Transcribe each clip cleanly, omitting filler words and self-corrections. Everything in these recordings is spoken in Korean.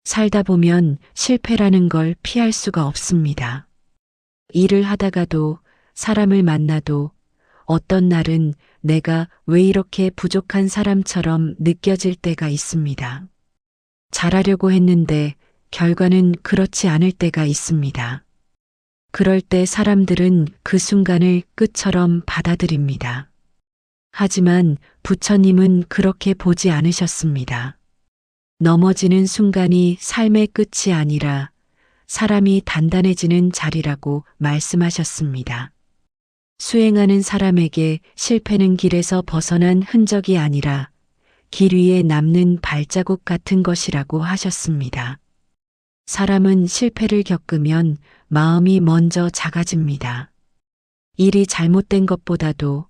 살다 보면 실패라는 걸 피할 수가 없습니다. 일을 하다가도 사람을 만나도 어떤 날은 내가 왜 이렇게 부족한 사람처럼 느껴질 때가 있습니다. 잘하려고 했는데 결과는 그렇지 않을 때가 있습니다. 그럴 때 사람들은 그 순간을 끝처럼 받아들입니다. 하지만 부처님은 그렇게 보지 않으셨습니다. 넘어지는 순간이 삶의 끝이 아니라 사람이 단단해지는 자리라고 말씀하셨습니다. 수행하는 사람에게 실패는 길에서 벗어난 흔적이 아니라 길 위에 남는 발자국 같은 것이라고 하셨습니다. 사람은 실패를 겪으면 마음이 먼저 작아집니다. 일이 잘못된 것보다도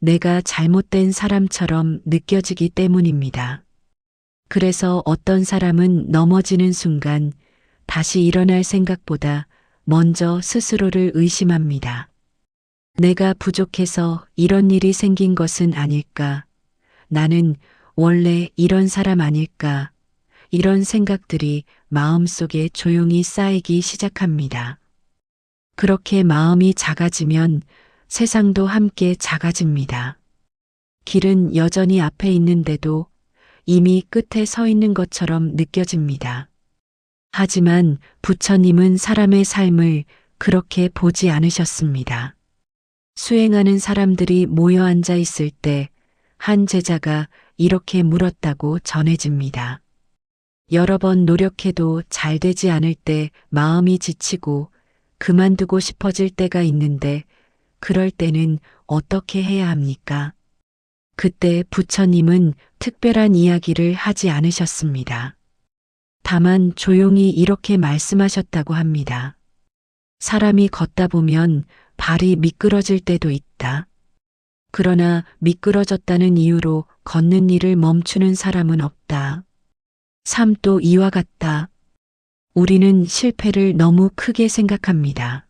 내가 잘못된 사람처럼 느껴지기 때문입니다. 그래서 어떤 사람은 넘어지는 순간 다시 일어날 생각보다 먼저 스스로를 의심합니다. 내가 부족해서 이런 일이 생긴 것은 아닐까? 나는 원래 이런 사람 아닐까? 이런 생각들이 마음속에 조용히 쌓이기 시작합니다. 그렇게 마음이 작아지면 세상도 함께 작아집니다. 길은 여전히 앞에 있는데도 이미 끝에 서 있는 것처럼 느껴집니다. 하지만 부처님은 사람의 삶을 그렇게 보지 않으셨습니다. 수행하는 사람들이 모여 앉아 있을 때 한 제자가 이렇게 물었다고 전해집니다. 여러 번 노력해도 잘 되지 않을 때 마음이 지치고 그만두고 싶어질 때가 있는데 그럴 때는 어떻게 해야 합니까? 그때 부처님은 특별한 이야기를 하지 않으셨습니다. 다만 조용히 이렇게 말씀하셨다고 합니다. 사람이 걷다 보면 발이 미끄러질 때도 있다. 그러나 미끄러졌다는 이유로 걷는 일을 멈추는 사람은 없다. 삶도 이와 같다. 우리는 실패를 너무 크게 생각합니다.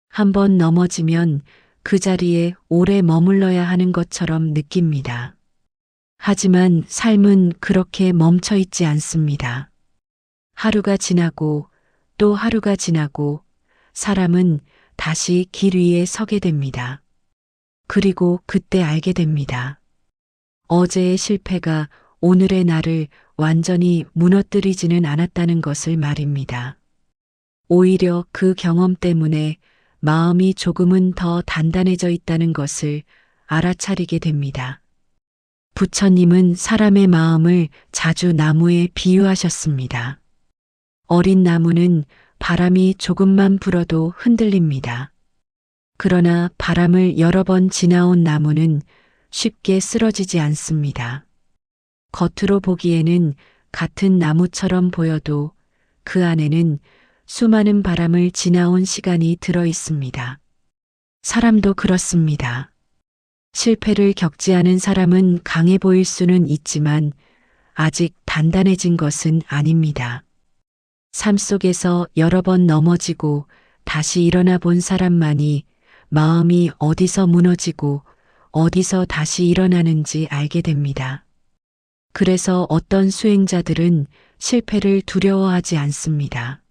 한번 넘어지면 그 자리에 오래 머물러야 하는 것처럼 느낍니다. 하지만 삶은 그렇게 멈춰 있지 않습니다. 하루가 지나고 또 하루가 지나고 사람은 다시 길 위에 서게 됩니다. 그리고 그때 알게 됩니다. 어제의 실패가 오늘의 나를 완전히 무너뜨리지는 않았다는 것을 말입니다. 오히려 그 경험 때문에 마음이 조금은 더 단단해져 있다는 것을 알아차리게 됩니다. 부처님은 사람의 마음을 자주 나무에 비유하셨습니다. 어린 나무는 바람이 조금만 불어도 흔들립니다. 그러나 바람을 여러 번 지나온 나무는 쉽게 쓰러지지 않습니다. 겉으로 보기에는 같은 나무처럼 보여도 그 안에는 수많은 바람을 지나온 시간이 들어 있습니다. 사람도 그렇습니다. 실패를 겪지 않은 사람은 강해 보일 수는 있지만 아직 단단해진 것은 아닙니다. 삶 속에서 여러 번 넘어지고 다시 일어나 본 사람만이 마음이 어디서 무너지고 어디서 다시 일어나는지 알게 됩니다. 그래서 어떤 수행자들은 실패를 두려워하지 않습니다.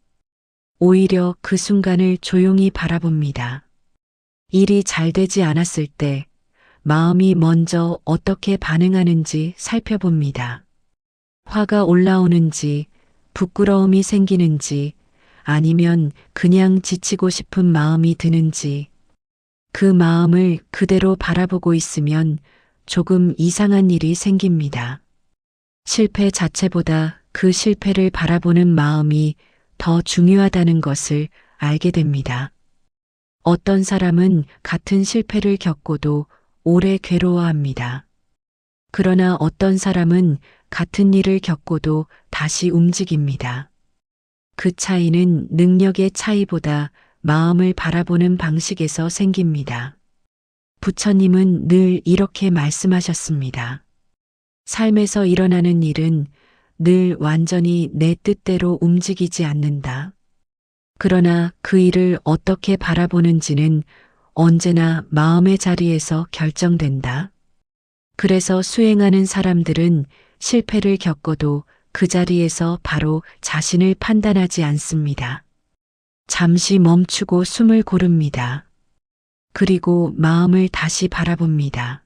오히려 그 순간을 조용히 바라봅니다. 일이 잘 되지 않았을 때 마음이 먼저 어떻게 반응하는지 살펴봅니다. 화가 올라오는지, 부끄러움이 생기는지, 아니면 그냥 지치고 싶은 마음이 드는지, 그 마음을 그대로 바라보고 있으면 조금 이상한 일이 생깁니다. 실패 자체보다 그 실패를 바라보는 마음이 더 중요하다는 것을 알게 됩니다. 어떤 사람은 같은 실패를 겪고도 오래 괴로워합니다. 그러나 어떤 사람은 같은 일을 겪고도 다시 움직입니다. 그 차이는 능력의 차이보다 마음을 바라보는 방식에서 생깁니다. 부처님은 늘 이렇게 말씀하셨습니다. 삶에서 일어나는 일은 늘 완전히 내 뜻대로 움직이지 않는다. 그러나 그 일을 어떻게 바라보는지는 언제나 마음의 자리에서 결정된다. 그래서 수행하는 사람들은 실패를 겪어도 그 자리에서 바로 자신을 판단하지 않습니다. 잠시 멈추고 숨을 고릅니다. 그리고 마음을 다시 바라봅니다.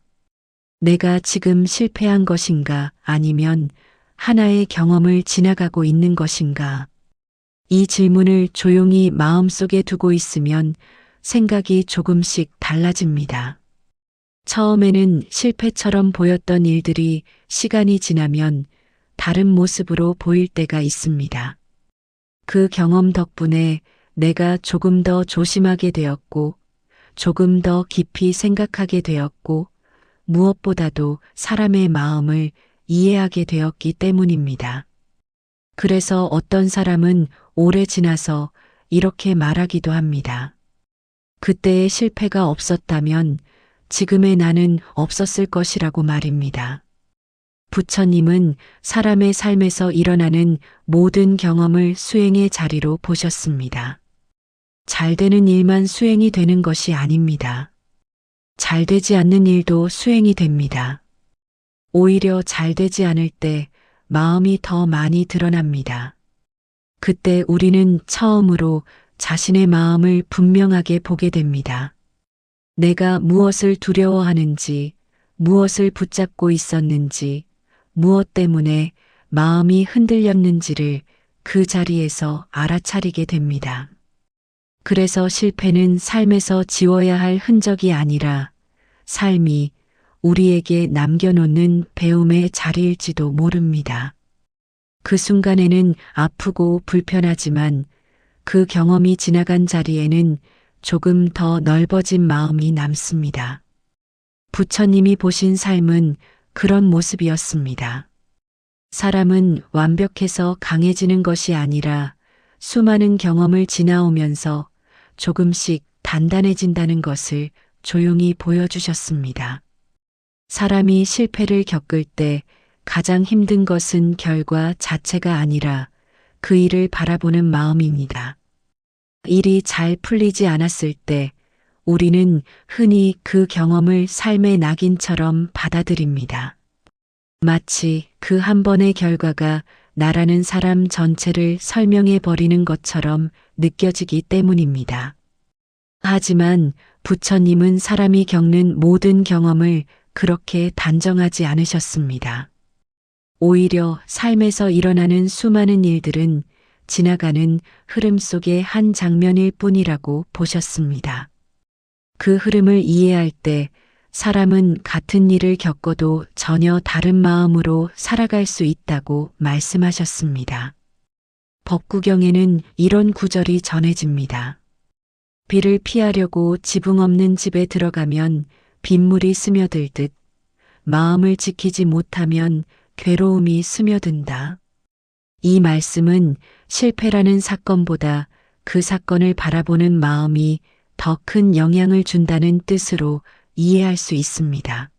내가 지금 실패한 것인가 아니면 하나의 경험을 지나가고 있는 것인가? 이 질문을 조용히 마음속에 두고 있으면 생각이 조금씩 달라집니다. 처음에는 실패처럼 보였던 일들이 시간이 지나면 다른 모습으로 보일 때가 있습니다. 그 경험 덕분에 내가 조금 더 조심하게 되었고, 조금 더 깊이 생각하게 되었고, 무엇보다도 사람의 마음을 이해하게 되었기 때문입니다. 그래서 어떤 사람은 오래 지나서 이렇게 말하기도 합니다. 그때의 실패가 없었다면 지금의 나는 없었을 것이라고 말입니다. 부처님은 사람의 삶에서 일어나는 모든 경험을 수행의 자리로 보셨습니다. 잘 되는 일만 수행이 되는 것이 아닙니다. 잘 되지 않는 일도 수행이 됩니다. 오히려 잘 되지 않을 때 마음이 더 많이 드러납니다. 그때 우리는 처음으로 자신의 마음을 분명하게 보게 됩니다. 내가 무엇을 두려워하는지, 무엇을 붙잡고 있었는지, 무엇 때문에 마음이 흔들렸는지를 그 자리에서 알아차리게 됩니다. 그래서 실패는 삶에서 지워야 할 흔적이 아니라 삶이 우리에게 남겨놓는 배움의 자리일지도 모릅니다. 그 순간에는 아프고 불편하지만 그 경험이 지나간 자리에는 조금 더 넓어진 마음이 남습니다. 부처님이 보신 삶은 그런 모습이었습니다. 사람은 완벽해서 강해지는 것이 아니라 수많은 경험을 지나오면서 조금씩 단단해진다는 것을 조용히 보여주셨습니다. 사람이 실패를 겪을 때 가장 힘든 것은 결과 자체가 아니라 그 일을 바라보는 마음입니다. 일이 잘 풀리지 않았을 때 우리는 흔히 그 경험을 삶의 낙인처럼 받아들입니다. 마치 그 한 번의 결과가 나라는 사람 전체를 설명해 버리는 것처럼 느껴지기 때문입니다. 하지만 부처님은 사람이 겪는 모든 경험을 그렇게 단정하지 않으셨습니다. 오히려 삶에서 일어나는 수많은 일들은 지나가는 흐름 속의 한 장면일 뿐이라고 보셨습니다. 그 흐름을 이해할 때 사람은 같은 일을 겪어도 전혀 다른 마음으로 살아갈 수 있다고 말씀하셨습니다. 법구경에는 이런 구절이 전해집니다. 비를 피하려고 지붕 없는 집에 들어가면 빗물이 스며들듯 마음을 지키지 못하면 괴로움이 스며든다. 이 말씀은 실패라는 사건보다 그 사건을 바라보는 마음이 더 큰 영향을 준다는 뜻으로 이해할 수 있습니다.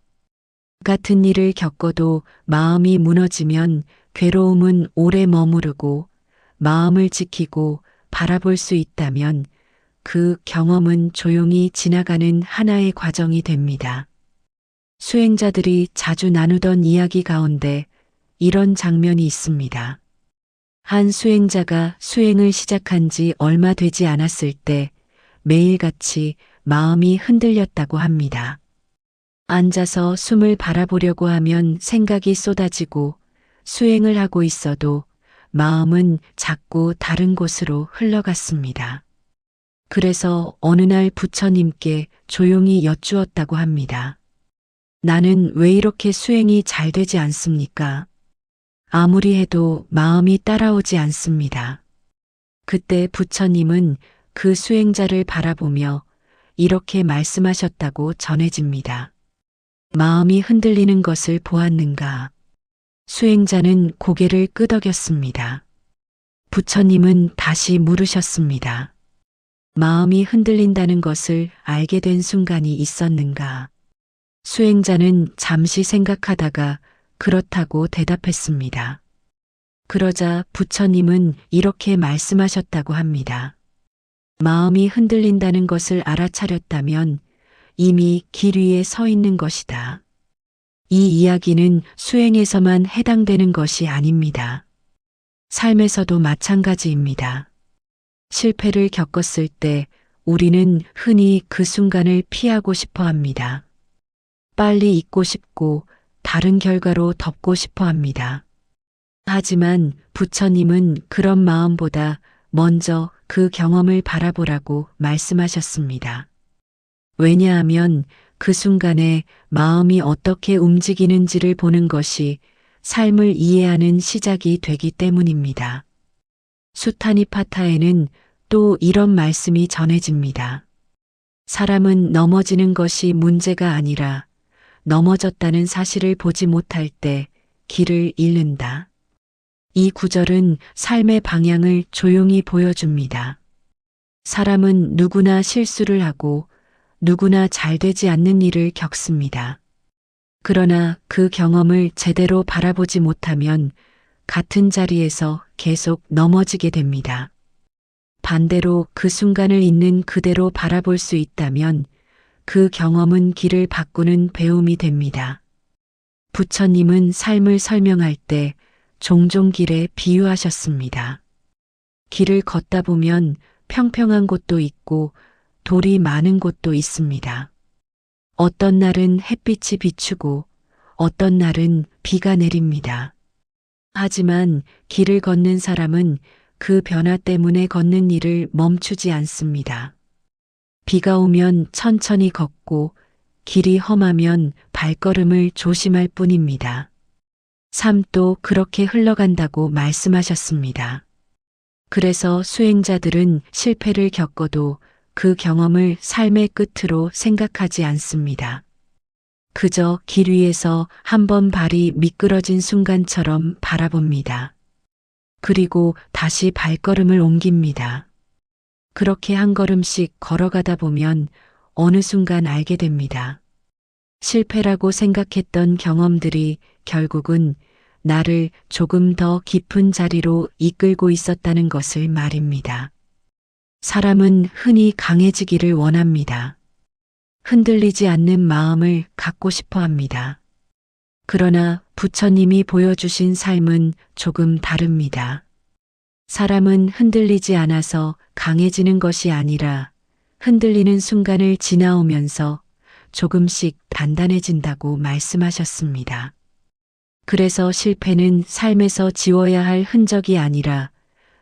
같은 일을 겪어도 마음이 무너지면 괴로움은 오래 머무르고 마음을 지키고 바라볼 수 있다면 그 경험은 조용히 지나가는 하나의 과정이 됩니다. 수행자들이 자주 나누던 이야기 가운데 이런 장면이 있습니다. 한 수행자가 수행을 시작한 지 얼마 되지 않았을 때 매일같이 마음이 흔들렸다고 합니다. 앉아서 숨을 바라보려고 하면 생각이 쏟아지고 수행을 하고 있어도 마음은 자꾸 다른 곳으로 흘러갔습니다. 그래서 어느 날 부처님께 조용히 여쭈었다고 합니다. 나는 왜 이렇게 수행이 잘 되지 않습니까? 아무리 해도 마음이 따라오지 않습니다. 그때 부처님은 그 수행자를 바라보며 이렇게 말씀하셨다고 전해집니다. 마음이 흔들리는 것을 보았는가? 수행자는 고개를 끄덕였습니다. 부처님은 다시 물으셨습니다. 마음이 흔들린다는 것을 알게 된 순간이 있었는가? 수행자는 잠시 생각하다가 그렇다고 대답했습니다. 그러자 부처님은 이렇게 말씀하셨다고 합니다. 마음이 흔들린다는 것을 알아차렸다면 이미 길 위에 서 있는 것이다. 이 이야기는 수행에서만 해당되는 것이 아닙니다. 삶에서도 마찬가지입니다. 실패를 겪었을 때 우리는 흔히 그 순간을 피하고 싶어 합니다. 빨리 잊고 싶고 다른 결과로 덮고 싶어 합니다. 하지만 부처님은 그런 마음보다 먼저 그 경험을 바라보라고 말씀하셨습니다. 왜냐하면 그 순간에 마음이 어떻게 움직이는지를 보는 것이 삶을 이해하는 시작이 되기 때문입니다. 수타니파타에는 또 이런 말씀이 전해집니다. 사람은 넘어지는 것이 문제가 아니라 넘어졌다는 사실을 보지 못할 때 길을 잃는다. 이 구절은 삶의 방향을 조용히 보여줍니다. 사람은 누구나 실수를 하고 누구나 잘 되지 않는 일을 겪습니다. 그러나 그 경험을 제대로 바라보지 못하면 같은 자리에서 계속 넘어지게 됩니다. 반대로 그 순간을 있는 그대로 바라볼 수 있다면 그 경험은 길을 바꾸는 배움이 됩니다. 부처님은 삶을 설명할 때 종종 길에 비유하셨습니다. 길을 걷다 보면 평평한 곳도 있고 돌이 많은 곳도 있습니다. 어떤 날은 햇빛이 비추고 어떤 날은 비가 내립니다. 하지만 길을 걷는 사람은 그 변화 때문에 걷는 일을 멈추지 않습니다. 비가 오면 천천히 걷고 길이 험하면 발걸음을 조심할 뿐입니다. 삶도 그렇게 흘러간다고 말씀하셨습니다. 그래서 수행자들은 실패를 겪어도 그 경험을 삶의 끝으로 생각하지 않습니다. 그저 길 위에서 한번 발이 미끄러진 순간처럼 바라봅니다. 그리고 다시 발걸음을 옮깁니다. 그렇게 한 걸음씩 걸어가다 보면 어느 순간 알게 됩니다. 실패라고 생각했던 경험들이 결국은 나를 조금 더 깊은 자리로 이끌고 있었다는 것을 말입니다. 사람은 흔히 강해지기를 원합니다. 흔들리지 않는 마음을 갖고 싶어 합니다. 그러나 부처님이 보여주신 삶은 조금 다릅니다. 사람은 흔들리지 않아서 강해지는 것이 아니라 흔들리는 순간을 지나오면서 조금씩 단단해진다고 말씀하셨습니다. 그래서 실패는 삶에서 지워야 할 흔적이 아니라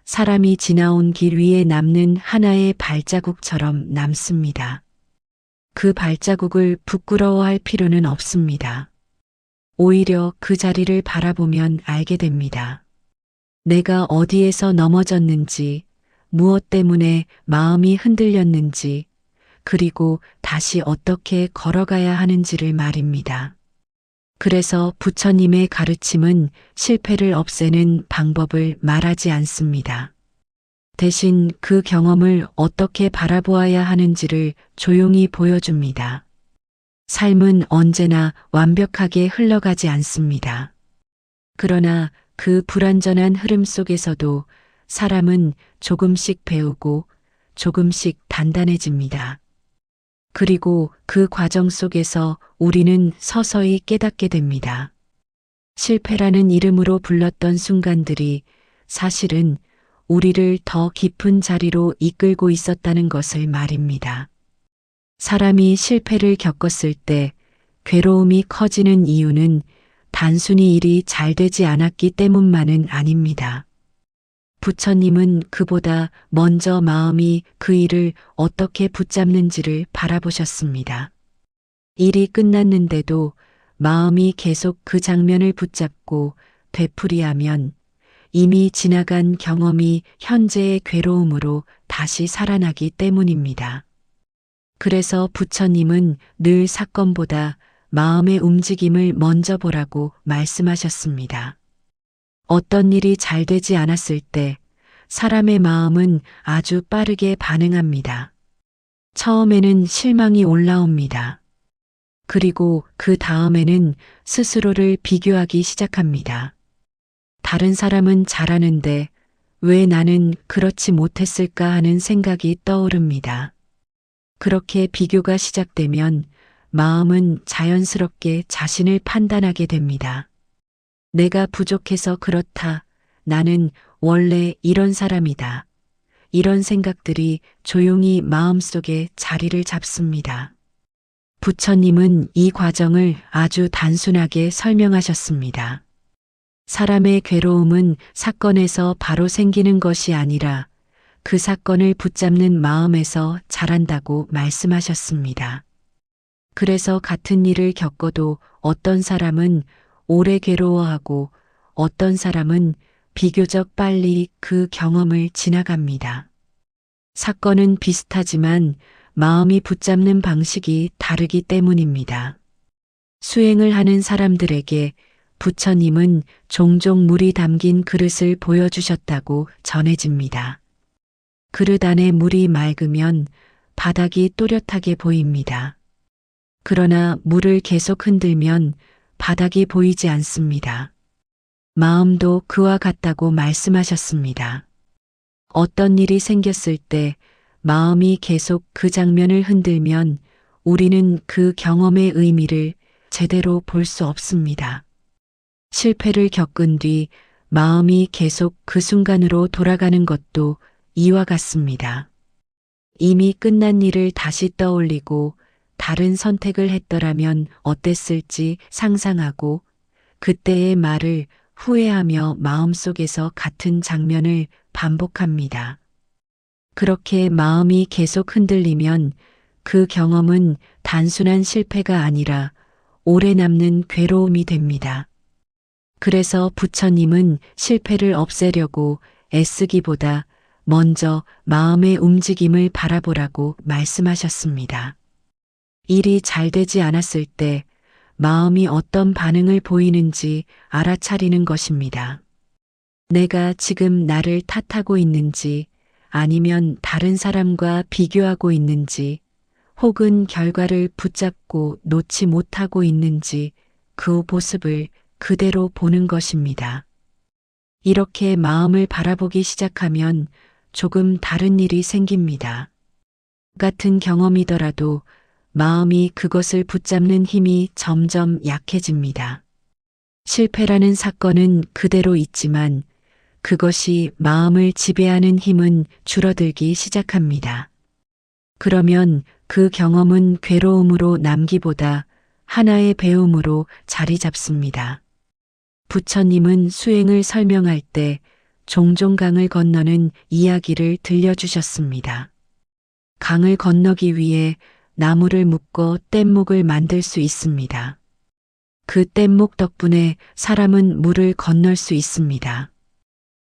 사람이 지나온 길 위에 남는 하나의 발자국처럼 남습니다. 그 발자국을 부끄러워할 필요는 없습니다. 오히려 그 자리를 바라보면 알게 됩니다. 내가 어디에서 넘어졌는지, 무엇 때문에 마음이 흔들렸는지, 그리고 다시 어떻게 걸어가야 하는지를 말입니다. 그래서 부처님의 가르침은 실패를 없애는 방법을 말하지 않습니다. 대신 그 경험을 어떻게 바라보아야 하는지를 조용히 보여줍니다. 삶은 언제나 완벽하게 흘러가지 않습니다. 그러나 그 불완전한 흐름 속에서도 사람은 조금씩 배우고 조금씩 단단해집니다. 그리고 그 과정 속에서 우리는 서서히 깨닫게 됩니다. 실패라는 이름으로 불렀던 순간들이 사실은 우리를 더 깊은 자리로 이끌고 있었다는 것을 말입니다. 사람이 실패를 겪었을 때 괴로움이 커지는 이유는 단순히 일이 잘 되지 않았기 때문만은 아닙니다. 부처님은 그보다 먼저 마음이 그 일을 어떻게 붙잡는지를 바라보셨습니다. 일이 끝났는데도 마음이 계속 그 장면을 붙잡고 되풀이하면 이미 지나간 경험이 현재의 괴로움으로 다시 살아나기 때문입니다. 그래서 부처님은 늘 사건보다 마음의 움직임을 먼저 보라고 말씀하셨습니다. 어떤 일이 잘 되지 않았을 때 사람의 마음은 아주 빠르게 반응합니다. 처음에는 실망이 올라옵니다. 그리고 그 다음에는 스스로를 비교하기 시작합니다. 다른 사람은 잘하는데 왜 나는 그렇지 못했을까 하는 생각이 떠오릅니다. 그렇게 비교가 시작되면 마음은 자연스럽게 자신을 판단하게 됩니다. 내가 부족해서 그렇다. 나는 원래 이런 사람이다. 이런 생각들이 조용히 마음속에 자리를 잡습니다. 부처님은 이 과정을 아주 단순하게 설명하셨습니다. 사람의 괴로움은 사건에서 바로 생기는 것이 아니라 그 사건을 붙잡는 마음에서 자란다고 말씀하셨습니다. 그래서 같은 일을 겪어도 어떤 사람은 오래 괴로워하고 어떤 사람은 비교적 빨리 그 경험을 지나갑니다. 사건은 비슷하지만 마음이 붙잡는 방식이 다르기 때문입니다. 수행을 하는 사람들에게 부처님은 종종 물이 담긴 그릇을 보여주셨다고 전해집니다. 그릇 안에 물이 맑으면 바닥이 또렷하게 보입니다. 그러나 물을 계속 흔들면 바닥이 보이지 않습니다. 마음도 그와 같다고 말씀하셨습니다. 어떤 일이 생겼을 때 마음이 계속 그 장면을 흔들면 우리는 그 경험의 의미를 제대로 볼 수 없습니다. 실패를 겪은 뒤 마음이 계속 그 순간으로 돌아가는 것도 이와 같습니다. 이미 끝난 일을 다시 떠올리고 다른 선택을 했더라면 어땠을지 상상하고 그때의 말을 후회하며 마음속에서 같은 장면을 반복합니다. 그렇게 마음이 계속 흔들리면 그 경험은 단순한 실패가 아니라 오래 남는 괴로움이 됩니다. 그래서 부처님은 실패를 없애려고 애쓰기보다 먼저 마음의 움직임을 바라보라고 말씀하셨습니다. 일이 잘 되지 않았을 때 마음이 어떤 반응을 보이는지 알아차리는 것입니다. 내가 지금 나를 탓하고 있는지 아니면 다른 사람과 비교하고 있는지 혹은 결과를 붙잡고 놓지 못하고 있는지 그 모습을 그대로 보는 것입니다. 이렇게 마음을 바라보기 시작하면 조금 다른 일이 생깁니다. 같은 경험이더라도 마음이 그것을 붙잡는 힘이 점점 약해집니다. 실패라는 사건은 그대로 있지만 그것이 마음을 지배하는 힘은 줄어들기 시작합니다. 그러면 그 경험은 괴로움으로 남기보다 하나의 배움으로 자리 잡습니다. 부처님은 수행을 설명할 때 종종 강을 건너는 이야기를 들려주셨습니다. 강을 건너기 위해 나무를 묶어 뗏목을 만들 수 있습니다. 그 뗏목 덕분에 사람은 물을 건널 수 있습니다.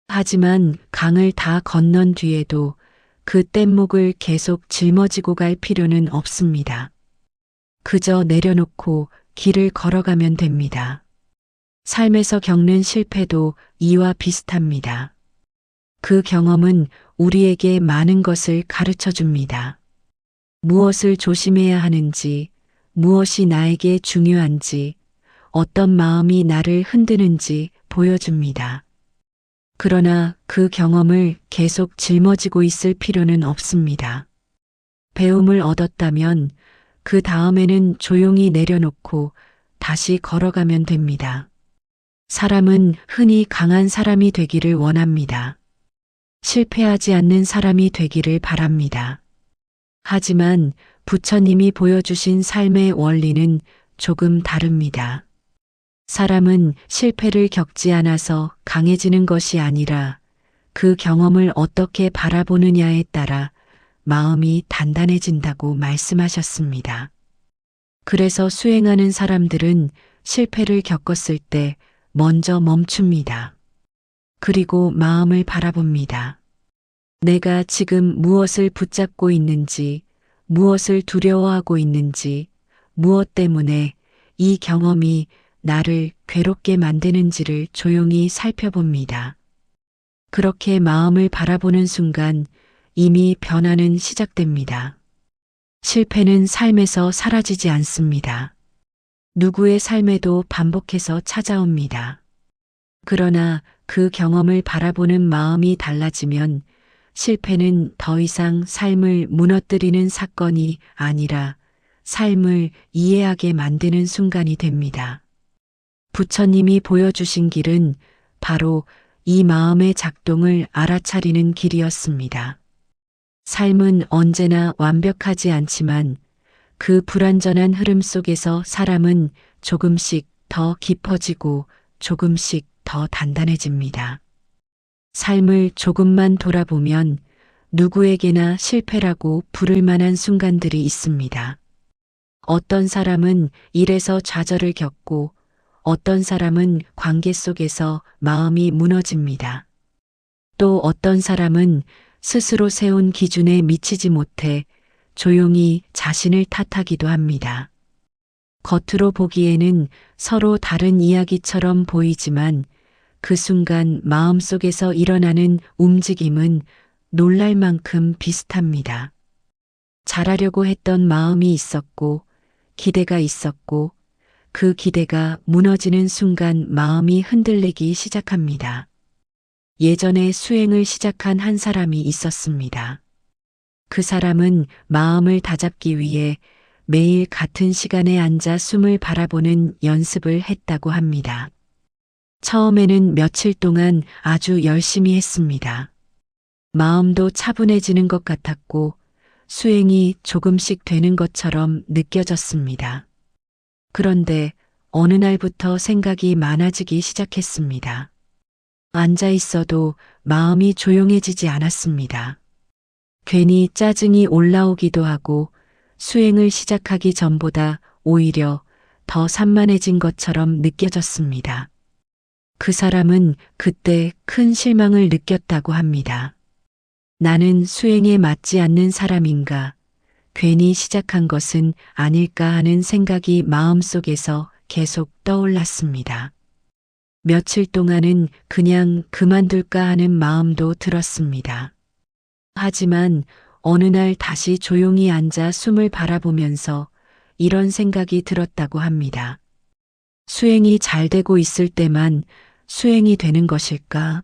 하지만 강을 다 건넌 뒤에도 그 뗏목을 계속 짊어지고 갈 필요는 없습니다. 그저 내려놓고 길을 걸어가면 됩니다. 삶에서 겪는 실패도 이와 비슷합니다. 그 경험은 우리에게 많은 것을 가르쳐 줍니다. 무엇을 조심해야 하는지, 무엇이 나에게 중요한지, 어떤 마음이 나를 흔드는지 보여줍니다. 그러나 그 경험을 계속 짊어지고 있을 필요는 없습니다. 배움을 얻었다면 그 다음에는 조용히 내려놓고 다시 걸어가면 됩니다. 사람은 흔히 강한 사람이 되기를 원합니다. 실패하지 않는 사람이 되기를 바랍니다. 하지만 부처님이 보여주신 삶의 원리는 조금 다릅니다. 사람은 실패를 겪지 않아서 강해지는 것이 아니라 그 경험을 어떻게 바라보느냐에 따라 마음이 단단해진다고 말씀하셨습니다. 그래서 수행하는 사람들은 실패를 겪었을 때 먼저 멈춥니다. 그리고 마음을 바라봅니다. 내가 지금 무엇을 붙잡고 있는지, 무엇을 두려워하고 있는지, 무엇 때문에 이 경험이 나를 괴롭게 만드는지를 조용히 살펴봅니다. 그렇게 마음을 바라보는 순간 이미 변화는 시작됩니다. 실패는 삶에서 사라지지 않습니다. 누구의 삶에도 반복해서 찾아옵니다. 그러나 그 경험을 바라보는 마음이 달라지면 실패는 더 이상 삶을 무너뜨리는 사건이 아니라 삶을 이해하게 만드는 순간이 됩니다. 부처님이 보여주신 길은 바로 이 마음의 작동을 알아차리는 길이었습니다. 삶은 언제나 완벽하지 않지만 그 불완전한 흐름 속에서 사람은 조금씩 더 깊어지고 조금씩 더 단단해집니다. 삶을 조금만 돌아보면 누구에게나 실패라고 부를 만한 순간들이 있습니다. 어떤 사람은 일에서 좌절을 겪고 어떤 사람은 관계 속에서 마음이 무너집니다. 또 어떤 사람은 스스로 세운 기준에 미치지 못해 조용히 자신을 탓하기도 합니다. 겉으로 보기에는 서로 다른 이야기처럼 보이지만 그 순간 마음속에서 일어나는 움직임은 놀랄 만큼 비슷합니다. 잘하려고 했던 마음이 있었고 기대가 있었고 그 기대가 무너지는 순간 마음이 흔들리기 시작합니다. 예전에 수행을 시작한 한 사람이 있었습니다. 그 사람은 마음을 다잡기 위해 매일 같은 시간에 앉아 숨을 바라보는 연습을 했다고 합니다. 처음에는 며칠 동안 아주 열심히 했습니다. 마음도 차분해지는 것 같았고 수행이 조금씩 되는 것처럼 느껴졌습니다. 그런데 어느 날부터 생각이 많아지기 시작했습니다. 앉아 있어도 마음이 조용해지지 않았습니다. 괜히 짜증이 올라오기도 하고 수행을 시작하기 전보다 오히려 더 산만해진 것처럼 느껴졌습니다. 그 사람은 그때 큰 실망을 느꼈다고 합니다. 나는 수행에 맞지 않는 사람인가? 괜히 시작한 것은 아닐까 하는 생각이 마음속에서 계속 떠올랐습니다. 며칠 동안은 그냥 그만둘까 하는 마음도 들었습니다. 하지만 어느 날 다시 조용히 앉아 숨을 바라보면서 이런 생각이 들었다고 합니다. 수행이 잘 되고 있을 때만 수행이 되는 것일까?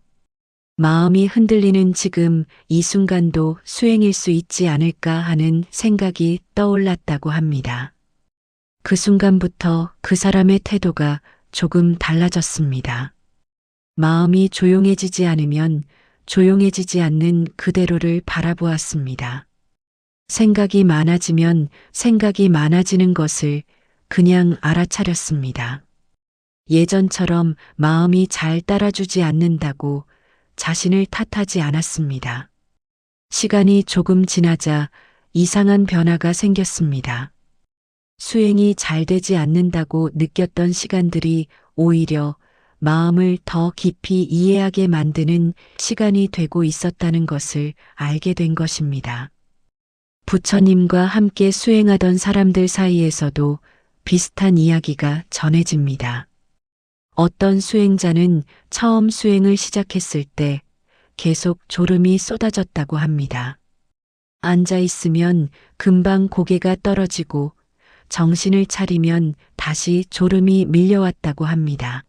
마음이 흔들리는 지금 이 순간도 수행일 수 있지 않을까 하는 생각이 떠올랐다고 합니다. 그 순간부터 그 사람의 태도가 조금 달라졌습니다. 마음이 조용해지지 않으면 조용해지지 않는 그대로를 바라보았습니다. 생각이 많아지면 생각이 많아지는 것을 그냥 알아차렸습니다. 예전처럼 마음이 잘 따라주지 않는다고 자신을 탓하지 않았습니다. 시간이 조금 지나자 이상한 변화가 생겼습니다. 수행이 잘 되지 않는다고 느꼈던 시간들이 오히려 마음을 더 깊이 이해하게 만드는 시간이 되고 있었다는 것을 알게 된 것입니다. 부처님과 함께 수행하던 사람들 사이에서도 비슷한 이야기가 전해집니다. 어떤 수행자는 처음 수행을 시작했을 때 계속 졸음이 쏟아졌다고 합니다. 앉아 있으면 금방 고개가 떨어지고 정신을 차리면 다시 졸음이 밀려왔다고 합니다.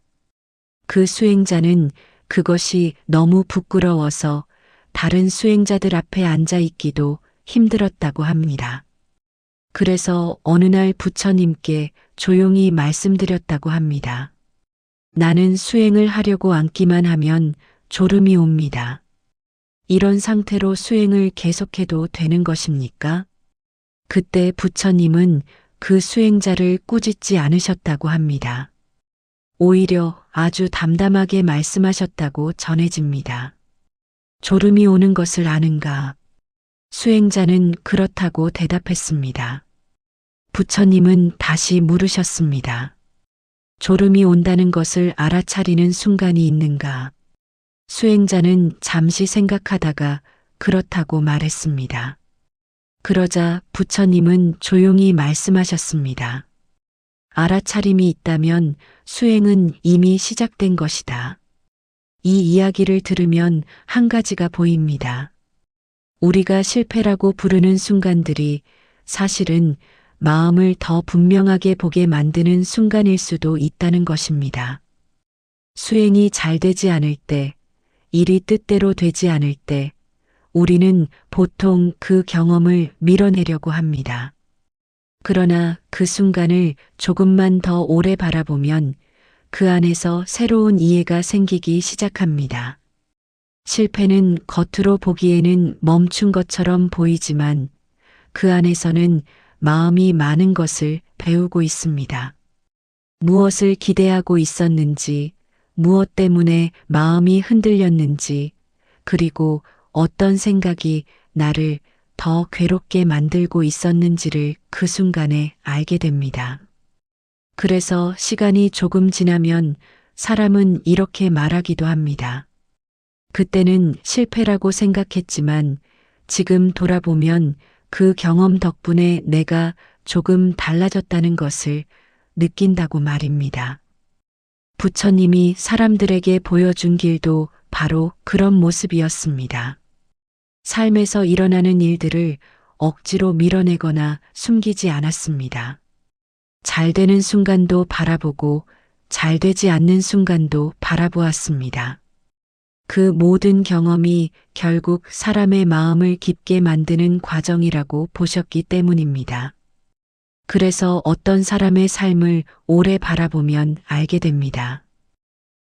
그 수행자는 그것이 너무 부끄러워서 다른 수행자들 앞에 앉아 있기도 힘들었다고 합니다. 그래서 어느 날 부처님께 조용히 말씀드렸다고 합니다. 나는 수행을 하려고 앉기만 하면 졸음이 옵니다. 이런 상태로 수행을 계속해도 되는 것입니까? 그때 부처님은 그 수행자를 꾸짖지 않으셨다고 합니다. 오히려 아주 담담하게 말씀하셨다고 전해집니다. 졸음이 오는 것을 아는가? 수행자는 그렇다고 대답했습니다. 부처님은 다시 물으셨습니다. 졸음이 온다는 것을 알아차리는 순간이 있는가? 수행자는 잠시 생각하다가 그렇다고 말했습니다. 그러자 부처님은 조용히 말씀하셨습니다. 알아차림이 있다면 수행은 이미 시작된 것이다. 이 이야기를 들으면 한 가지가 보입니다. 우리가 실패라고 부르는 순간들이 사실은 마음을 더 분명하게 보게 만드는 순간일 수도 있다는 것입니다. 수행이 잘 되지 않을 때, 일이 뜻대로 되지 않을 때, 우리는 보통 그 경험을 밀어내려고 합니다. 그러나 그 순간을 조금만 더 오래 바라보면 그 안에서 새로운 이해가 생기기 시작합니다. 실패는 겉으로 보기에는 멈춘 것처럼 보이지만 그 안에서는 마음이 많은 것을 배우고 있습니다. 무엇을 기대하고 있었는지, 무엇 때문에 마음이 흔들렸는지, 그리고 어떤 생각이 나를 더 괴롭게 만들고 있었는지를 그 순간에 알게 됩니다. 그래서 시간이 조금 지나면 사람은 이렇게 말하기도 합니다. 그때는 실패라고 생각했지만 지금 돌아보면 그 경험 덕분에 내가 조금 달라졌다는 것을 느낀다고 말입니다. 부처님이 사람들에게 보여준 길도 바로 그런 모습이었습니다. 삶에서 일어나는 일들을 억지로 밀어내거나 숨기지 않았습니다. 잘 되는 순간도 바라보고 잘 되지 않는 순간도 바라보았습니다. 그 모든 경험이 결국 사람의 마음을 깊게 만드는 과정이라고 보셨기 때문입니다. 그래서 어떤 사람의 삶을 오래 바라보면 알게 됩니다.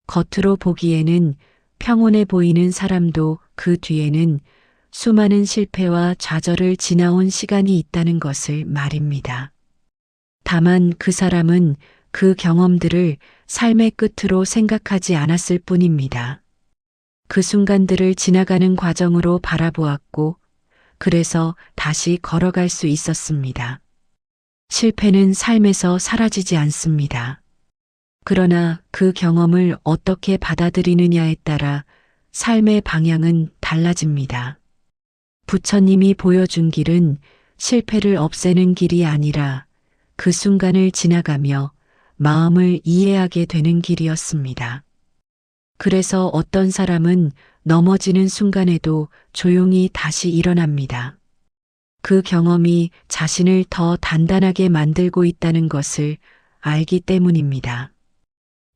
겉으로 보기에는 평온해 보이는 사람도 그 뒤에는 수많은 실패와 좌절을 지나온 시간이 있다는 것을 말입니다. 다만 그 사람은 그 경험들을 삶의 끝으로 생각하지 않았을 뿐입니다. 그 순간들을 지나가는 과정으로 바라보았고, 그래서 다시 걸어갈 수 있었습니다. 실패는 삶에서 사라지지 않습니다. 그러나 그 경험을 어떻게 받아들이느냐에 따라 삶의 방향은 달라집니다. 부처님이 보여준 길은 실패를 없애는 길이 아니라 그 순간을 지나가며 마음을 이해하게 되는 길이었습니다. 그래서 어떤 사람은 넘어지는 순간에도 조용히 다시 일어납니다. 그 경험이 자신을 더 단단하게 만들고 있다는 것을 알기 때문입니다.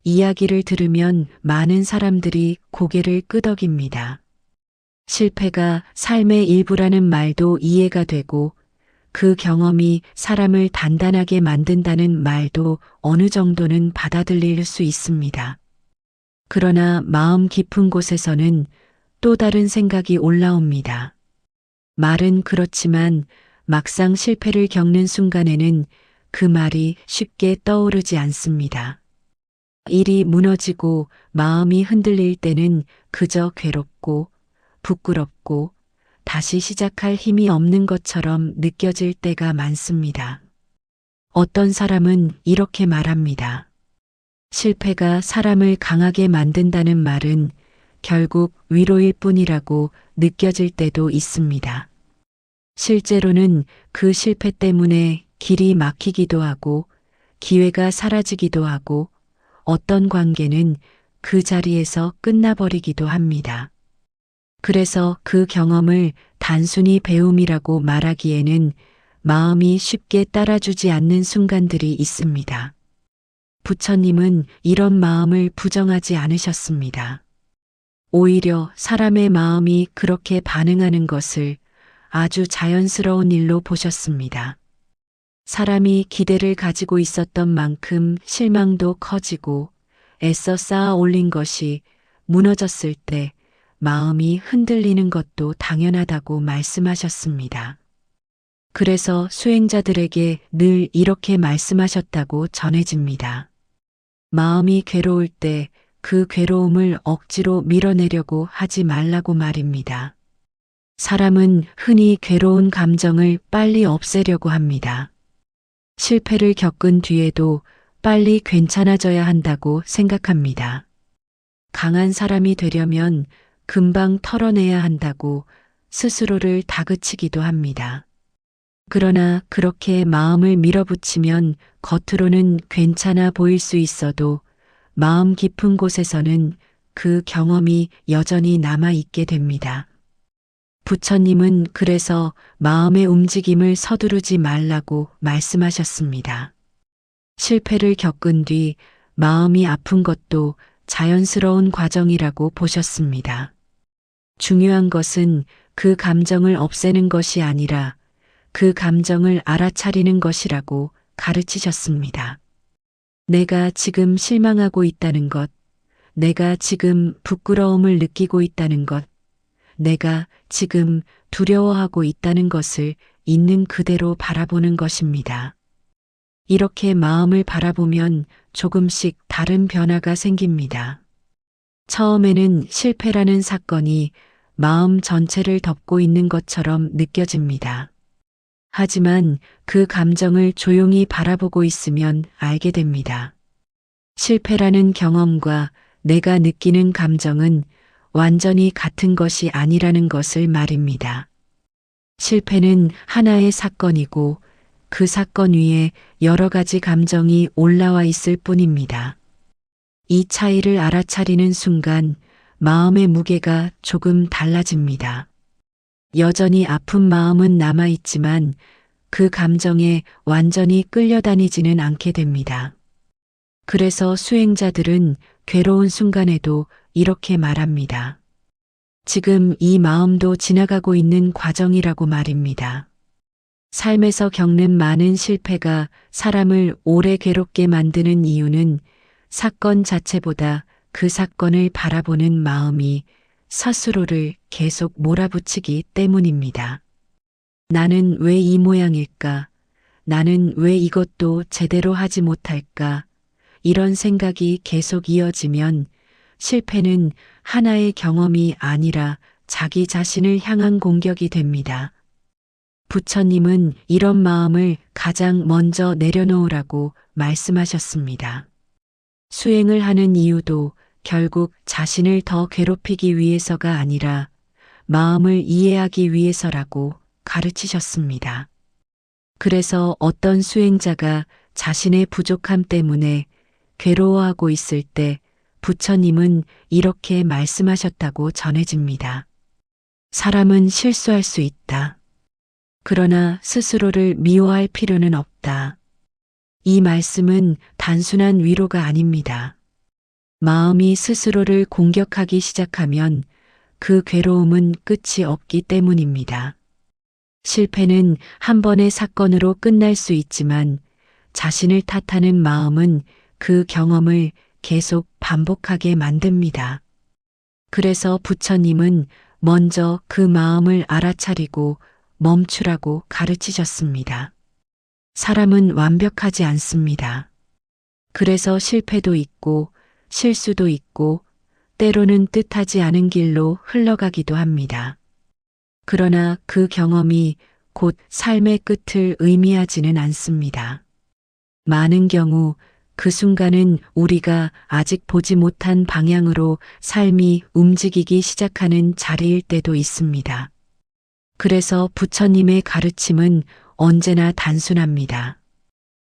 이야기를 들으면 많은 사람들이 고개를 끄덕입니다. 실패가 삶의 일부라는 말도 이해가 되고 그 경험이 사람을 단단하게 만든다는 말도 어느 정도는 받아들일 수 있습니다. 그러나 마음 깊은 곳에서는 또 다른 생각이 올라옵니다. 말은 그렇지만 막상 실패를 겪는 순간에는 그 말이 쉽게 떠오르지 않습니다. 일이 무너지고 마음이 흔들릴 때는 그저 괴롭고 부끄럽고 다시 시작할 힘이 없는 것처럼 느껴질 때가 많습니다. 어떤 사람은 이렇게 말합니다. 실패가 사람을 강하게 만든다는 말은 결국 위로일 뿐이라고 느껴질 때도 있습니다. 실제로는 그 실패 때문에 길이 막히기도 하고 기회가 사라지기도 하고 어떤 관계는 그 자리에서 끝나버리기도 합니다. 그래서 그 경험을 단순히 배움이라고 말하기에는 마음이 쉽게 따라주지 않는 순간들이 있습니다. 부처님은 이런 마음을 부정하지 않으셨습니다. 오히려 사람의 마음이 그렇게 반응하는 것을 아주 자연스러운 일로 보셨습니다. 사람이 기대를 가지고 있었던 만큼 실망도 커지고 애써 쌓아 올린 것이 무너졌을 때 마음이 흔들리는 것도 당연하다고 말씀하셨습니다. 그래서 수행자들에게 늘 이렇게 말씀하셨다고 전해집니다. 마음이 괴로울 때 그 괴로움을 억지로 밀어내려고 하지 말라고 말입니다. 사람은 흔히 괴로운 감정을 빨리 없애려고 합니다. 실패를 겪은 뒤에도 빨리 괜찮아져야 한다고 생각합니다. 강한 사람이 되려면 금방 털어내야 한다고 스스로를 다그치기도 합니다. 그러나 그렇게 마음을 밀어붙이면 겉으로는 괜찮아 보일 수 있어도 마음 깊은 곳에서는 그 경험이 여전히 남아있게 됩니다. 부처님은 그래서 마음의 움직임을 서두르지 말라고 말씀하셨습니다. 실패를 겪은 뒤 마음이 아픈 것도 자연스러운 과정이라고 보셨습니다. 중요한 것은 그 감정을 없애는 것이 아니라 그 감정을 알아차리는 것이라고 가르치셨습니다. 내가 지금 실망하고 있다는 것, 내가 지금 부끄러움을 느끼고 있다는 것, 내가 지금 두려워하고 있다는 것을 있는 그대로 바라보는 것입니다. 이렇게 마음을 바라보면 조금씩 다른 변화가 생깁니다. 처음에는 실패라는 사건이 마음 전체를 덮고 있는 것처럼 느껴집니다. 하지만 그 감정을 조용히 바라보고 있으면 알게 됩니다. 실패라는 경험과 내가 느끼는 감정은 완전히 같은 것이 아니라는 것을 말입니다. 실패는 하나의 사건이고 그 사건 위에 여러 가지 감정이 올라와 있을 뿐입니다. 이 차이를 알아차리는 순간 마음의 무게가 조금 달라집니다. 여전히 아픈 마음은 남아있지만 그 감정에 완전히 끌려다니지는 않게 됩니다. 그래서 수행자들은 괴로운 순간에도 이렇게 말합니다. 지금 이 마음도 지나가고 있는 과정이라고 말입니다. 삶에서 겪는 많은 실패가 사람을 오래 괴롭게 만드는 이유는 사건 자체보다 그 사건을 바라보는 마음이 스스로를 계속 몰아붙이기 때문입니다. 나는 왜 이 모양일까? 나는 왜 이것도 제대로 하지 못할까? 이런 생각이 계속 이어지면 실패는 하나의 경험이 아니라 자기 자신을 향한 공격이 됩니다. 부처님은 이런 마음을 가장 먼저 내려놓으라고 말씀하셨습니다. 수행을 하는 이유도 결국 자신을 더 괴롭히기 위해서가 아니라 마음을 이해하기 위해서라고 가르치셨습니다. 그래서 어떤 수행자가 자신의 부족함 때문에 괴로워하고 있을 때 부처님은 이렇게 말씀하셨다고 전해집니다. 사람은 실수할 수 있다. 그러나 스스로를 미워할 필요는 없다. 이 말씀은 단순한 위로가 아닙니다. 마음이 스스로를 공격하기 시작하면 그 괴로움은 끝이 없기 때문입니다. 실패는 한 번의 사건으로 끝날 수 있지만 자신을 탓하는 마음은 그 경험을 계속 반복하게 만듭니다. 그래서 부처님은 먼저 그 마음을 알아차리고 멈추라고 가르치셨습니다. 사람은 완벽하지 않습니다. 그래서 실패도 있고 실수도 있고 때로는 뜻하지 않은 길로 흘러가기도 합니다. 그러나 그 경험이 곧 삶의 끝을 의미하지는 않습니다. 많은 경우 그 순간은 우리가 아직 보지 못한 방향으로 삶이 움직이기 시작하는 자리일 때도 있습니다. 그래서 부처님의 가르침은 언제나 단순합니다.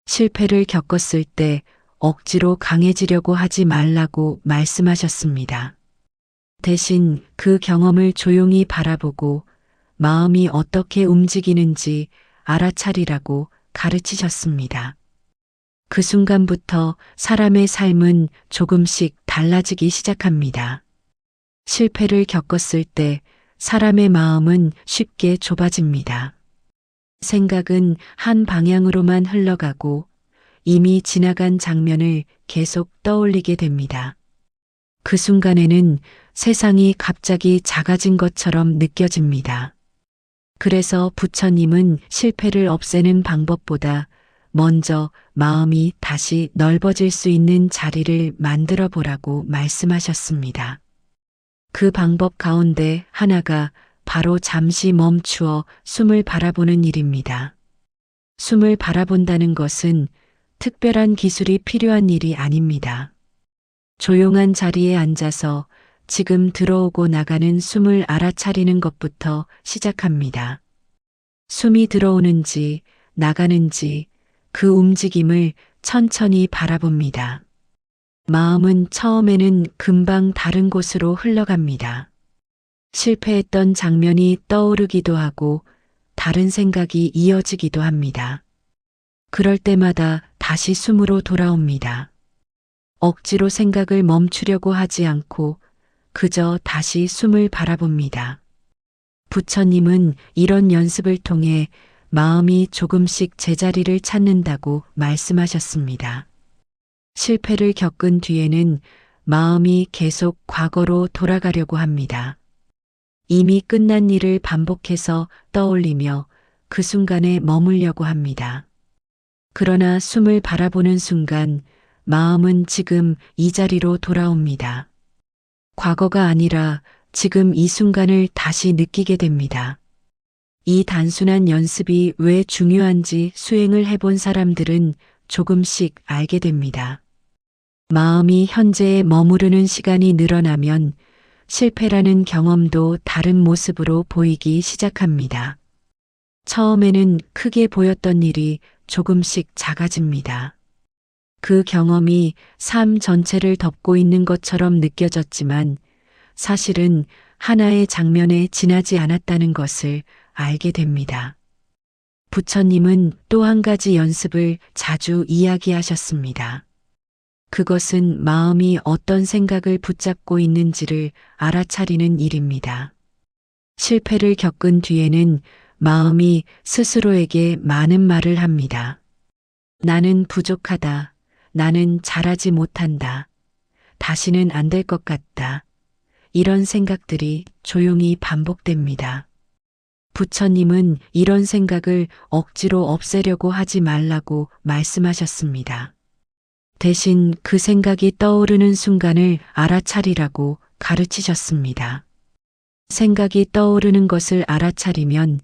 실패를 겪었을 때 억지로 강해지려고 하지 말라고 말씀하셨습니다. 대신 그 경험을 조용히 바라보고 마음이 어떻게 움직이는지 알아차리라고 가르치셨습니다. 그 순간부터 사람의 삶은 조금씩 달라지기 시작합니다. 실패를 겪었을 때 사람의 마음은 쉽게 좁아집니다. 생각은 한 방향으로만 흘러가고 이미 지나간 장면을 계속 떠올리게 됩니다. 그 순간에는 세상이 갑자기 작아진 것처럼 느껴집니다. 그래서 부처님은 실패를 없애는 방법보다 먼저 마음이 다시 넓어질 수 있는 자리를 만들어 보라고 말씀하셨습니다. 그 방법 가운데 하나가 바로 잠시 멈추어 숨을 바라보는 일입니다. 숨을 바라본다는 것은 특별한 기술이 필요한 일이 아닙니다. 조용한 자리에 앉아서 지금 들어오고 나가는 숨을 알아차리는 것부터 시작합니다. 숨이 들어오는지 나가는지 그 움직임을 천천히 바라봅니다. 마음은 처음에는 금방 다른 곳으로 흘러갑니다. 실패했던 장면이 떠오르기도 하고 다른 생각이 이어지기도 합니다. 그럴 때마다 다시 숨으로 돌아옵니다. 억지로 생각을 멈추려고 하지 않고 그저 다시 숨을 바라봅니다. 부처님은 이런 연습을 통해 마음이 조금씩 제자리를 찾는다고 말씀하셨습니다. 실패를 겪은 뒤에는 마음이 계속 과거로 돌아가려고 합니다. 이미 끝난 일을 반복해서 떠올리며 그 순간에 머물려고 합니다. 그러나 숨을 바라보는 순간 마음은 지금 이 자리로 돌아옵니다. 과거가 아니라 지금 이 순간을 다시 느끼게 됩니다. 이 단순한 연습이 왜 중요한지 수행을 해본 사람들은 조금씩 알게 됩니다. 마음이 현재에 머무르는 시간이 늘어나면 실패라는 경험도 다른 모습으로 보이기 시작합니다. 처음에는 크게 보였던 일이 조금씩 작아집니다. 그 경험이 삶 전체를 덮고 있는 것처럼 느껴졌지만 사실은 하나의 장면에 지나지 않았다는 것을 알게 됩니다. 부처님은 또 한 가지 연습을 자주 이야기하셨습니다. 그것은 마음이 어떤 생각을 붙잡고 있는지를 알아차리는 일입니다. 실패를 겪은 뒤에는 마음이 스스로에게 많은 말을 합니다. 나는 부족하다. 나는 잘하지 못한다. 다시는 안 될 것 같다. 이런 생각들이 조용히 반복됩니다. 부처님은 이런 생각을 억지로 없애려고 하지 말라고 말씀하셨습니다. 대신 그 생각이 떠오르는 순간을 알아차리라고 가르치셨습니다. 생각이 떠오르는 것을 알아차리면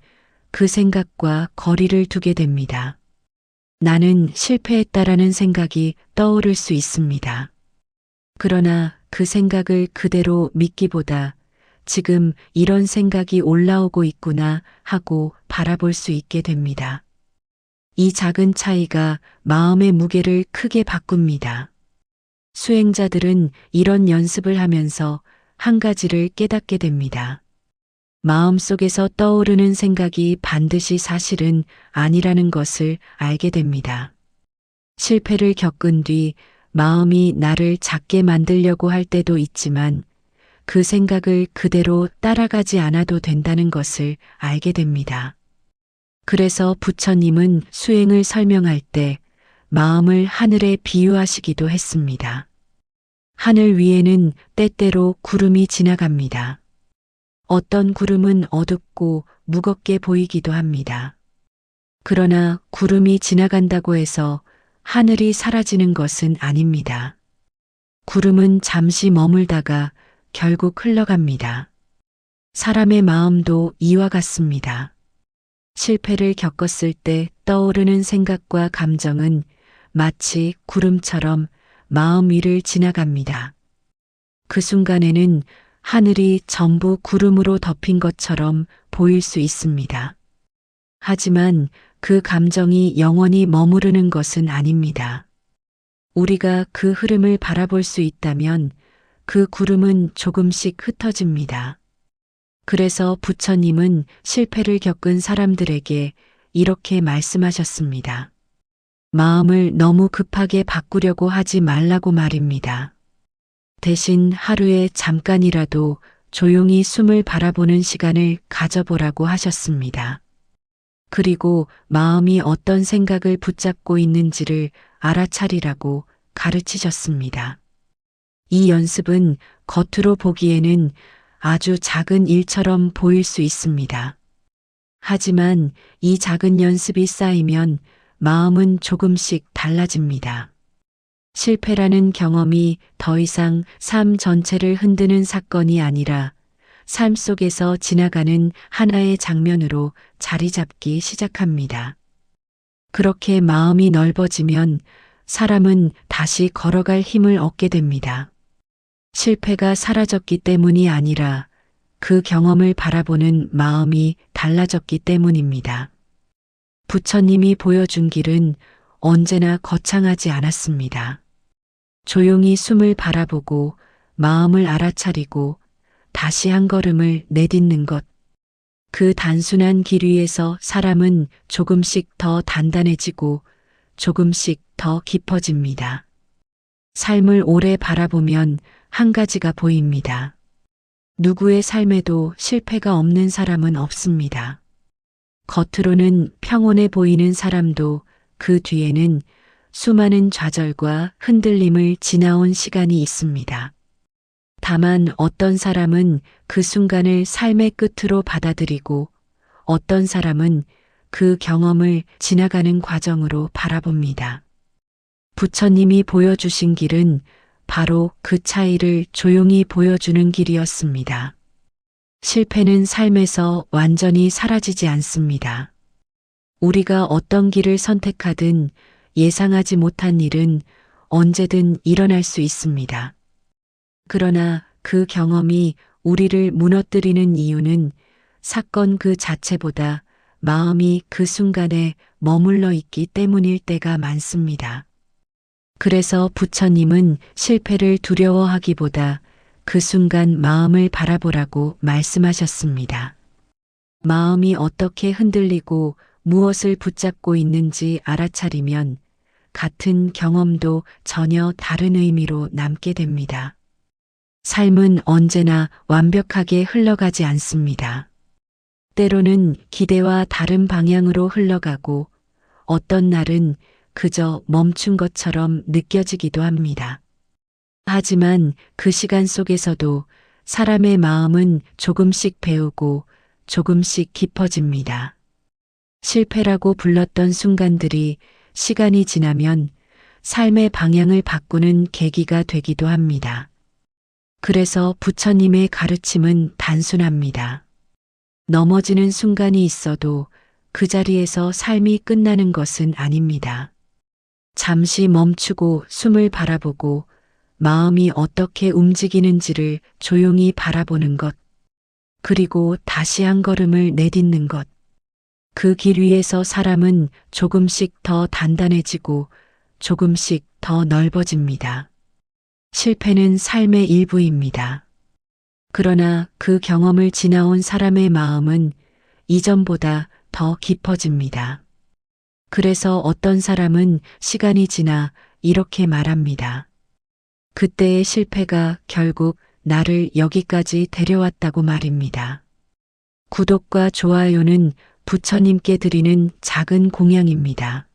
그 생각과 거리를 두게 됩니다. 나는 실패했다라는 생각이 떠오를 수 있습니다. 그러나 그 생각을 그대로 믿기보다 지금 이런 생각이 올라오고 있구나 하고 바라볼 수 있게 됩니다. 이 작은 차이가 마음의 무게를 크게 바꿉니다. 수행자들은 이런 연습을 하면서 한 가지를 깨닫게 됩니다. 마음속에서 떠오르는 생각이 반드시 사실은 아니라는 것을 알게 됩니다. 실패를 겪은 뒤 마음이 나를 작게 만들려고 할 때도 있지만 그 생각을 그대로 따라가지 않아도 된다는 것을 알게 됩니다. 그래서 부처님은 수행을 설명할 때 마음을 하늘에 비유하시기도 했습니다. 하늘 위에는 때때로 구름이 지나갑니다. 어떤 구름은 어둡고 무겁게 보이기도 합니다. 그러나 구름이 지나간다고 해서 하늘이 사라지는 것은 아닙니다. 구름은 잠시 머물다가 결국 흘러갑니다. 사람의 마음도 이와 같습니다. 실패를 겪었을 때 떠오르는 생각과 감정은 마치 구름처럼 마음 위를 지나갑니다. 그 순간에는 하늘이 전부 구름으로 덮인 것처럼 보일 수 있습니다. 하지만 그 감정이 영원히 머무르는 것은 아닙니다. 우리가 그 흐름을 바라볼 수 있다면 그 구름은 조금씩 흩어집니다. 그래서 부처님은 실패를 겪은 사람들에게 이렇게 말씀하셨습니다. 마음을 너무 급하게 바꾸려고 하지 말라고 말입니다. 대신 하루에 잠깐이라도 조용히 숨을 바라보는 시간을 가져보라고 하셨습니다. 그리고 마음이 어떤 생각을 붙잡고 있는지를 알아차리라고 가르치셨습니다. 이 연습은 겉으로 보기에는 아주 작은 일처럼 보일 수 있습니다. 하지만 이 작은 연습이 쌓이면 마음은 조금씩 달라집니다. 실패라는 경험이 더 이상 삶 전체를 흔드는 사건이 아니라 삶 속에서 지나가는 하나의 장면으로 자리 잡기 시작합니다. 그렇게 마음이 넓어지면 사람은 다시 걸어갈 힘을 얻게 됩니다. 실패가 사라졌기 때문이 아니라 그 경험을 바라보는 마음이 달라졌기 때문입니다. 부처님이 보여준 길은 언제나 거창하지 않았습니다. 조용히 숨을 바라보고 마음을 알아차리고 다시 한 걸음을 내딛는 것. 그 단순한 길 위에서 사람은 조금씩 더 단단해지고 조금씩 더 깊어집니다. 삶을 오래 바라보면 한 가지가 보입니다. 누구의 삶에도 실패가 없는 사람은 없습니다. 겉으로는 평온해 보이는 사람도 그 뒤에는 수많은 좌절과 흔들림을 지나온 시간이 있습니다. 다만 어떤 사람은 그 순간을 삶의 끝으로 받아들이고 어떤 사람은 그 경험을 지나가는 과정으로 바라봅니다. 부처님이 보여주신 길은 바로 그 차이를 조용히 보여주는 길이었습니다. 실패는 삶에서 완전히 사라지지 않습니다. 우리가 어떤 길을 선택하든 예상하지 못한 일은 언제든 일어날 수 있습니다. 그러나 그 경험이 우리를 무너뜨리는 이유는 사건 그 자체보다 마음이 그 순간에 머물러 있기 때문일 때가 많습니다. 그래서 부처님은 실패를 두려워하기보다 그 순간 마음을 바라보라고 말씀하셨습니다. 마음이 어떻게 흔들리고 무엇을 붙잡고 있는지 알아차리면 같은 경험도 전혀 다른 의미로 남게 됩니다. 삶은 언제나 완벽하게 흘러가지 않습니다. 때로는 기대와 다른 방향으로 흘러가고 어떤 날은 그저 멈춘 것처럼 느껴지기도 합니다. 하지만 그 시간 속에서도 사람의 마음은 조금씩 배우고 조금씩 깊어집니다. 실패라고 불렀던 순간들이 시간이 지나면 삶의 방향을 바꾸는 계기가 되기도 합니다. 그래서 부처님의 가르침은 단순합니다. 넘어지는 순간이 있어도 그 자리에서 삶이 끝나는 것은 아닙니다. 잠시 멈추고 숨을 바라보고 마음이 어떻게 움직이는지를 조용히 바라보는 것, 그리고 다시 한 걸음을 내딛는 것. 그 길 위에서 사람은 조금씩 더 단단해지고 조금씩 더 넓어집니다. 실패는 삶의 일부입니다. 그러나 그 경험을 지나온 사람의 마음은 이전보다 더 깊어집니다. 그래서 어떤 사람은 시간이 지나 이렇게 말합니다. 그때의 실패가 결국 나를 여기까지 데려왔다고 말입니다. 구독과 좋아요는 부처님께 드리는 작은 공양입니다.